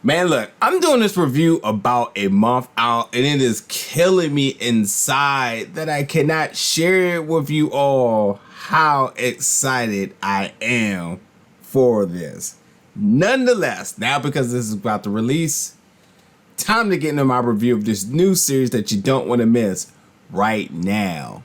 Man, look, I'm doing this review about a month out, and it is killing me inside that I cannot share it with you all how excited I am for this. Nonetheless, now because this is about to release, time to get into my review of this new series that you don't want to miss right now.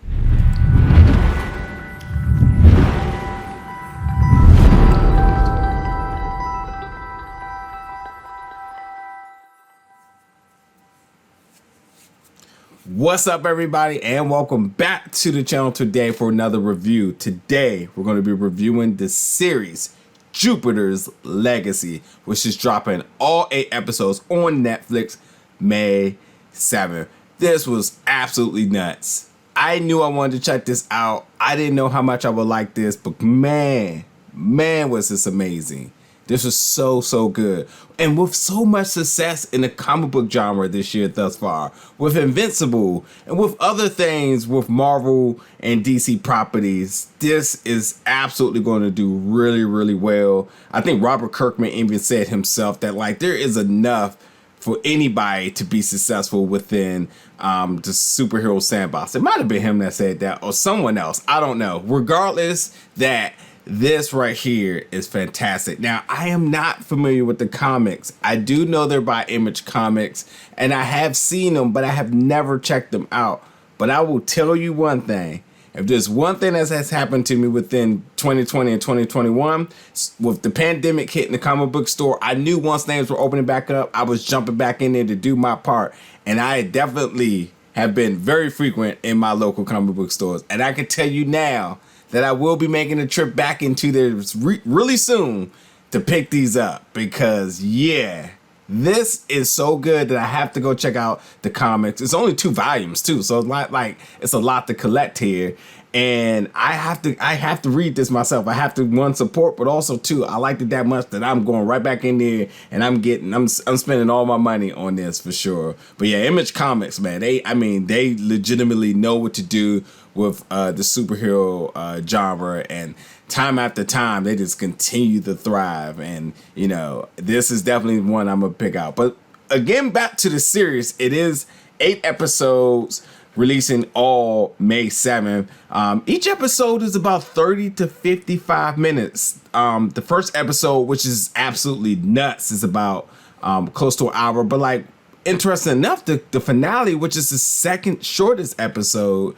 What's up, everybody, and welcome back to the channel today for another review. Today we're going to be reviewing the series Jupiter's Legacy, which is dropping all 8 episodes on Netflix May 7th. This was absolutely nuts. I knew I wanted to check this out. I didn't know how much I would like this, but man was this amazing. This was so good. And with so much success in the comic book genre this year thus far, with Invincible and with other things with Marvel and DC properties, this is absolutely going to do really well. I think Robert Kirkman even said himself that like there is enough for anybody to be successful within the superhero sandbox. It might have been him that said that or someone else. I don't know. Regardless, that this right here is fantastic. Now, I am not familiar with the comics. I do know they're by Image Comics, and I have seen them, but I have never checked them out. But I will tell you one thing. If there's one thing that has happened to me within 2020 and 2021, with the pandemic hitting the comic book store, I knew once names were opening back up, I was jumping back in there to do my part. And I definitely have been very frequent in my local comic book stores. And I can tell you now that I will be making a trip back into there really soon to pick these up, because yeah, this is so good that I have to go check out the comics. It's only 2 volumes too, so it's a lot to collect here, and I have to read this myself. I have to, one, support, but also 2, I liked it that much that I'm going right back in there and I'm spending all my money on this for sure. But yeah, Image Comics, man, they legitimately know what to do with the superhero genre, and time after time they just continue to thrive. And you know, this is definitely one I'm gonna pick out. But again, back to the series, it is 8 episodes releasing all May 7th. Each episode is about 30 to 55 minutes. The first episode, which is absolutely nuts, is about close to an hour. But like, interesting enough, the finale, which is the second shortest episode,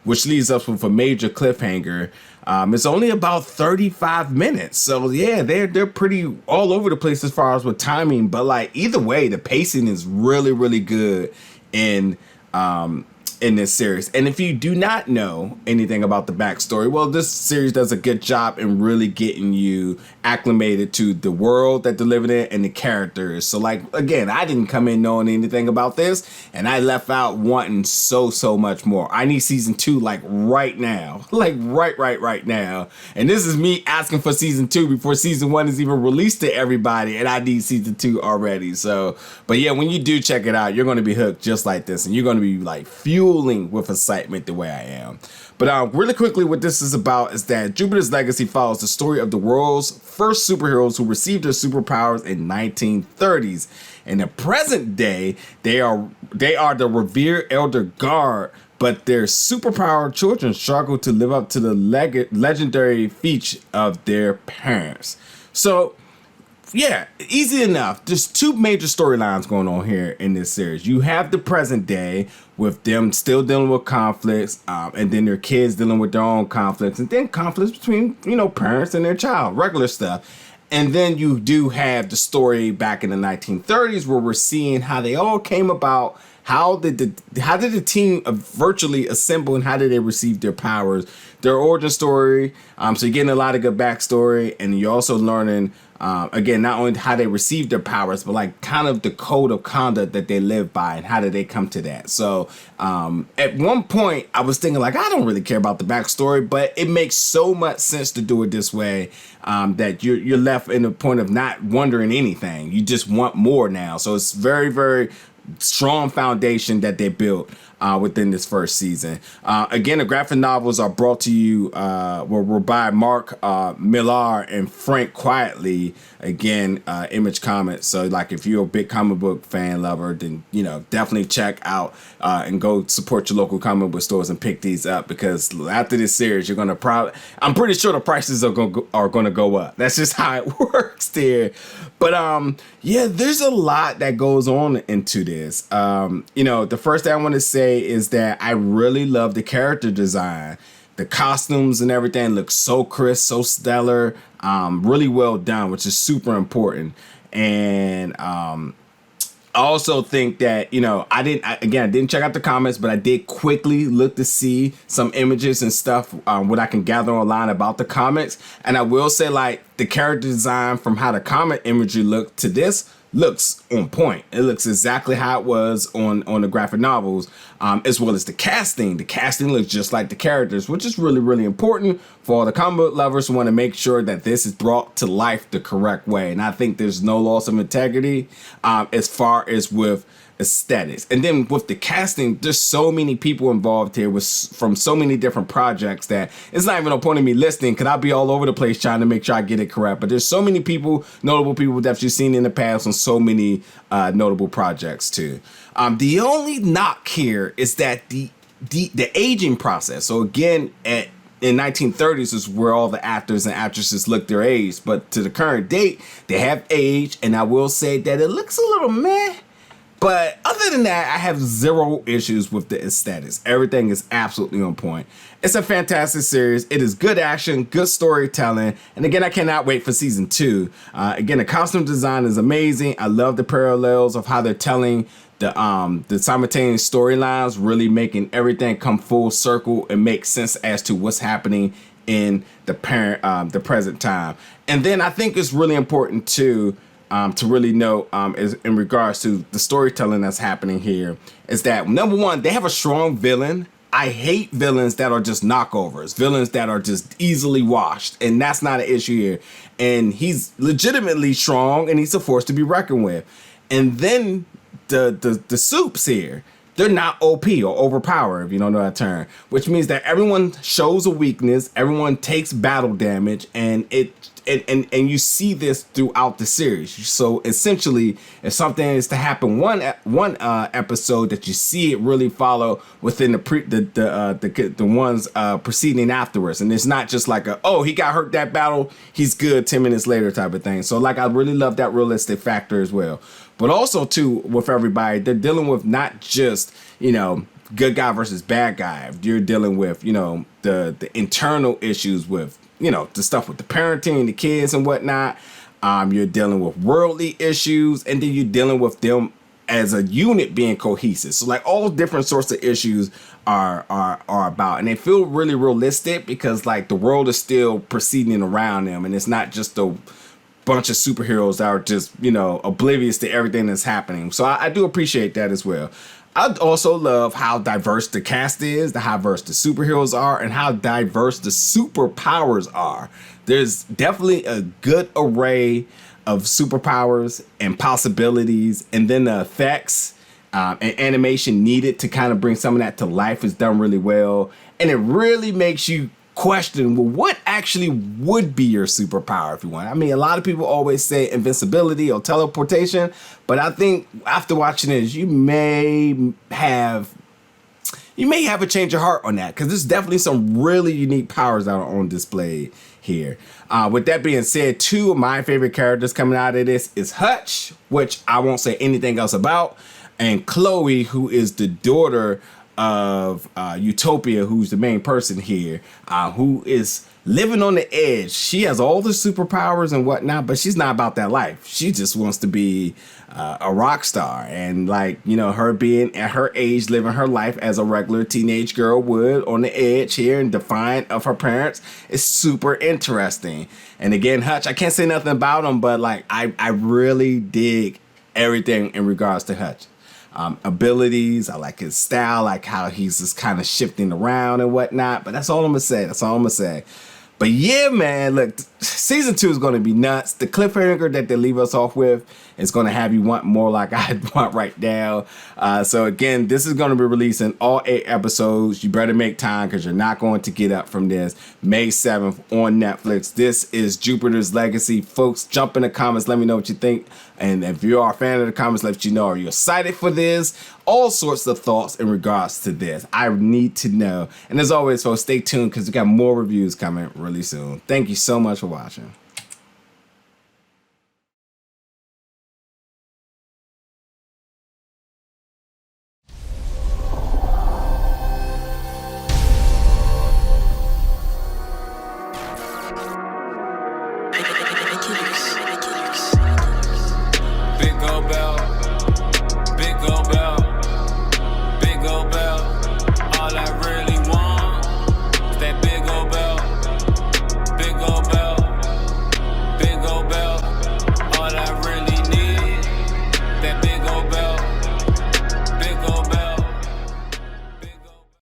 which leaves us with a major cliffhanger, it's only about 35 minutes. So yeah, they're pretty all over the place as far as with timing. But like, either way, the pacing is really good in this series. And if you do not know anything about the backstory, well, this series does a good job in really getting you acclimated to the world that they're living in and the characters. So like, again, I didn't come in knowing anything about this, and I left out wanting so much more. I need season 2 like right now, like right now. And this is me asking for season 2 before season 1 is even released to everybody, and I need season 2 already. So, but yeah, when you do check it out, you're going to be hooked just like this, and you're going to be like fueling with excitement the way I am. But really quickly, what this is about is that Jupiter's Legacy follows the story of the world's first superheroes who received their superpowers in 1930s. In the present day, they are the revered elder guard, but their superpowered children struggle to live up to the legendary feat of their parents. So yeah, easy enough. There's 2 major storylines going on here in this series. You have the present day with them still dealing with conflicts, and then their kids dealing with their own conflicts, and then conflicts between, you know, parents and their child, regular stuff. And then you do have the story back in the 1930s where we're seeing how they all came about. How did the team virtually assemble, and how did they receive their powers? Their origin story. So you're getting a lot of good backstory, and you're also learning, again, not only how they received their powers, but like kind of the code of conduct that they live by, and how did they come to that. So at one point, I was thinking like, I don't really care about the backstory, but it makes so much sense to do it this way, that you're left in the point of not wondering anything. You just want more now. So it's very strong foundation that they built. within this first season. Again, the graphic novels are brought to you were by Mark Millar and Frank Quietly. Again, Image Comics. So like if you're a big comic book fan lover, then definitely check out and go support your local comic book stores and pick these up, because after this series, you're gonna I'm pretty sure the prices are gonna go up. That's just how it works there. But yeah, there's a lot that goes on into this. The first thing I want to say is that I really love the character design. The costumes and everything look so crisp, so stellar, really well done, which is super important. And I also think that, I didn't check out the comments, but I did quickly look to see some images and stuff, what I can gather online about the comics. And I will say, like, the character design from how the comic imagery looked to this looks on point. It looks exactly how it was on the graphic novels, as well as the casting. The casting looks just like the characters, which is really, really important for all the comic book lovers who want to make sure that this is brought to life the correct way. And I think there's no loss of integrity as far as with aesthetics. And then with the casting, there's so many people involved here from so many different projects that it's not even a point of me listing, because I'll be all over the place trying to make sure I get it correct. But there's so many people, notable people that you've seen in the past on so many notable projects too. The only knock here is that the aging process. So again, in 1930s is where all the actors and actresses look their age, but to the current date, they have aged, and I will say that it looks a little meh. But other than that, I have zero issues with the aesthetics. Everything is absolutely on point. It's a fantastic series. It is good action, good storytelling. And again, I cannot wait for season 2. Again, the costume design is amazing. I love the parallels of how they're telling the simultaneous storylines, really making everything come full circle and make sense as to what's happening in the present time. And then I think it's really important too, to really know is in regards to the storytelling that's happening here, is that number one, they have a strong villain. I hate villains that are just knockovers, villains that are just easily washed, and that's not an issue here. And he's legitimately strong, and he's a force to be reckoned with. And then the soups here, they're not OP or overpowered, if you don't know that term, which means that everyone shows a weakness, everyone takes battle damage, and you see this throughout the series. So essentially, if something is to happen one episode, that you see it really follow within the ones preceding afterwards, and it's not just like he got hurt that battle, he's good 10 minutes later type of thing. So like, I really love that realistic factor as well. But also too, with everybody, they're dealing with not just good guy versus bad guy. You're dealing with the internal issues with the stuff with the parenting, the kids and whatnot. You're dealing with worldly issues, and then you're dealing with them as a unit being cohesive. So like, all different sorts of issues are about, and they feel really realistic, because like the world is still proceeding around them, and it's not just a bunch of superheroes that are just oblivious to everything that's happening. So I do appreciate that as well. I also love how diverse the cast is, how diverse the superheroes are, and how diverse the superpowers are. There's definitely a good array of superpowers and possibilities, and then the effects and animation needed to kind of bring some of that to life is done really well. And it really makes you question, well, what actually would be your superpower if you want? I mean, a lot of people always say invincibility or teleportation, but I think after watching this, you may have a change of heart on that, because there's definitely some really unique powers that are on display here. With that being said, 2 of my favorite characters coming out of this is Hutch, which I won't say anything else about, and Chloe, who is the daughter of Utopia, who's the main person here, who is living on the edge. She has all the superpowers and whatnot, but she's not about that life. She just wants to be a rock star, and like, her being at her age, living her life as a regular teenage girl would, on the edge here and defiant of her parents, is super interesting. And again, Hutch, I can't say nothing about him, but like, I really dig everything in regards to Hutch. Abilities, I like his style, like how he's just kind of shifting around and whatnot, but that's all I'm gonna say. But yeah, man, look, season 2 is going to be nuts. The cliffhanger that they leave us off with is going to have you want more, like I want right now. So again, this is going to be releasing all 8 episodes. You better make time because you're not going to get up from this. May 7th on Netflix. This is Jupiter's Legacy. Folks, jump in the comments. Let me know what you think. And if you are a fan of the comments, let you know. Are you excited for this? All sorts of thoughts in regards to this. I need to know. And as always, folks, stay tuned because we got more reviews coming really soon. Thank you so much for watching.